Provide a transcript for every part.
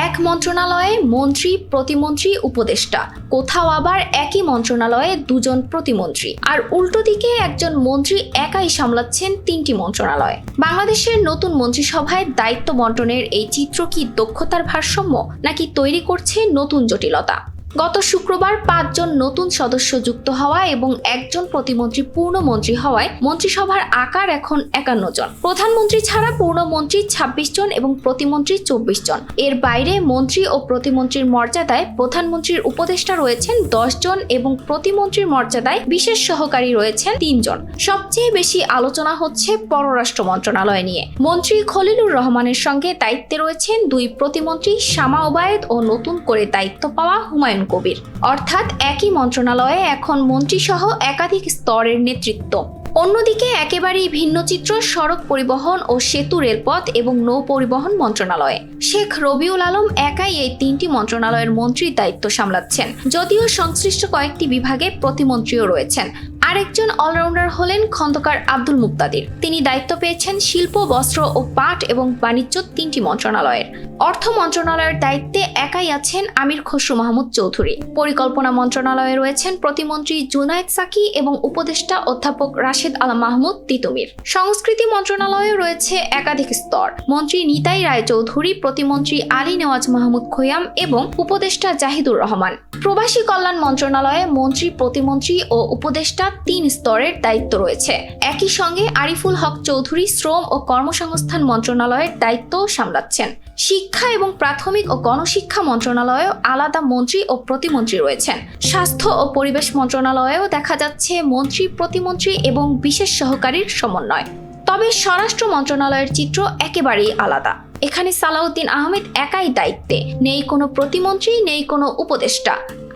এক মন্ত্রণালয়ে মন্ত্রী, প্রতিমন্ত্রী, উপদেষ্টা, কোথাও আবার একই মন্ত্রণালয়ে দুজন প্রতিমন্ত্রী, আর উল্টো দিকে একজন মন্ত্রী একাই সামলাচ্ছেন তিনটি মন্ত্রণালয়। বাংলাদেশের নতুন মন্ত্রিসভায় দায়িত্ব বন্টনের এই চিত্র কি দক্ষতার ভারসাম্য, নাকি তৈরি করছে নতুন জটিলতা? গত শুক্রবার 5 জন নতুন সদস্য যুক্ত হওয়া এবং একজন প্রতিমন্ত্রী পূর্ণমন্ত্রী হওয়ায় মন্ত্রিসভার আকার এখন 51 জন। প্রধানমন্ত্রী ছাড়া পূর্ণমন্ত্রী 26 জন এবং প্রতিমন্ত্রী 24 জন। এর বাইরে মন্ত্রী ও প্রতিমন্ত্রীর মর্যাদায় প্রধানমন্ত্রীর উপদেষ্টা রয়েছেন 10 জন এবং প্রতিমন্ত্রীর মর্যাদায় বিশেষ সহকারী রয়েছেন 3 জন। সবচেয়ে বেশি আলোচনা হচ্ছে পররাষ্ট্র মন্ত্রণালয় নিয়ে। মন্ত্রী খলিলুর রহমানের সঙ্গে দায়িত্বে রয়েছেন 2 প্রতিমন্ত্রী শামা ওবায়েদ ও নতুন করে দায়িত্ব পাওয়া হুমায়ুন কবির। অর্থাৎ একই মন্ত্রণালয়ে এখন মন্ত্রীসহ একাধিক স্তরের নেতৃত্ব। অন্যদিকে একেবারেই ভিন্ন চিত্র সড়ক পরিবহন ও সেতু, রেলপথ এবং নৌ পরিবহন মন্ত্রণালয়ে। শেখ রবিউল আলম একাই এই 3টি মন্ত্রণালয়ের মন্ত্রীর দায়িত্ব সামলাচ্ছেন, যদিও সংশ্লিষ্ট কয়েকটি বিভাগে প্রতিমন্ত্রীও রয়েছেন। আরেকজন অলরাউন্ডার হলেন খন্দকার আব্দুল মুক্তাদির। তিনি দায়িত্ব পেয়েছেন শিল্প, বস্ত্র ও পাট এবং বাণিজ্য 3টি মন্ত্রণালয়ের। অর্থ মন্ত্রণালয়ের দায়িত্বে একাই আছেন আমির খসরু মাহমুদ চৌধুরী। পরিকল্পনা মন্ত্রণালয়ে রয়েছেন প্রতিমন্ত্রী জুনায়েদ সাকি এবং উপদেষ্টা অধ্যাপক রাশেদ আলম মাহমুদ তিতুমির। সংস্কৃতি মন্ত্রণালয়ে রয়েছে একাধিক স্তর। মন্ত্রী নিতাই রায়চৌধুরী, প্রতিমন্ত্রী আলী নেওয়াজ মাহমুদ খোয়াম এবং উপদেষ্টা জাহিদুর রহমান। প্রবাসী কল্যাণ মন্ত্রণালয়ে মন্ত্রী, প্রতিমন্ত্রী ও উপদেষ্টা 3 স্তরের দায়িত্ব রয়েছে। একই সঙ্গে আরিফুল হক চৌধুরী শ্রম ও কর্মসংস্থান মন্ত্রণালয়ের দায়িত্ব সামলাচ্ছেন। শিক্ষা এবং প্রাথমিক ও গণশিক্ষা মন্ত্রণালয়েও আলাদা মন্ত্রী ও প্রতিমন্ত্রী রয়েছেন। স্বাস্থ্য ও পরিবেশ মন্ত্রণালয়েও দেখা যাচ্ছে মন্ত্রী, প্রতিমন্ত্রী এবং বিশেষ সহকারীর সমন্বয়। তবে স্বরাষ্ট্র মন্ত্রণালয়ের চিত্র একেবারেই আলাদা। এখানে সালাউদ্দিন আহমেদ একাই দায়িত্বে, নেই কোনো প্রতিমন্ত্রী, নেই কোনো উপদেষ্টা।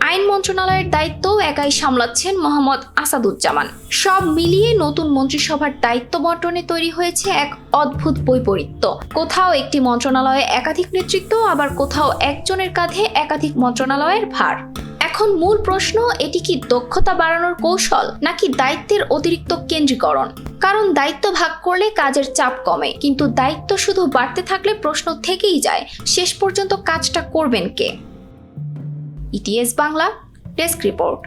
আইন মন্ত্রণালয়ের দায়িত্বও একাই সামলাচ্ছেন মোহাম্মদ আসাদুজ্জামান। সব মিলিয়ে নতুন মন্ত্রিসভার দায়িত্ব বন্টনে তৈরি হয়েছে এক অদ্ভুত বৈপরীত্য। কোথাও একটি মন্ত্রণালয়ে একাধিক নেতৃত্ব, আবার কোথাও একজনের কাঁধে একাধিক মন্ত্রণালয়ের ভার। এখন মূল প্রশ্ন, এটি কি দক্ষতা বাড়ানোর কৌশল, নাকি দায়িত্বের অতিরিক্ত কেন্দ্রীকরণ? কারণ দায়িত্ব ভাগ করলে কাজের চাপ কমে, কিন্তু দায়িত্ব শুধু বাড়তে থাকলে প্রশ্ন থেকেই যায়, শেষ পর্যন্ত কাজটা করবেন কে? ETS Bangla desk report.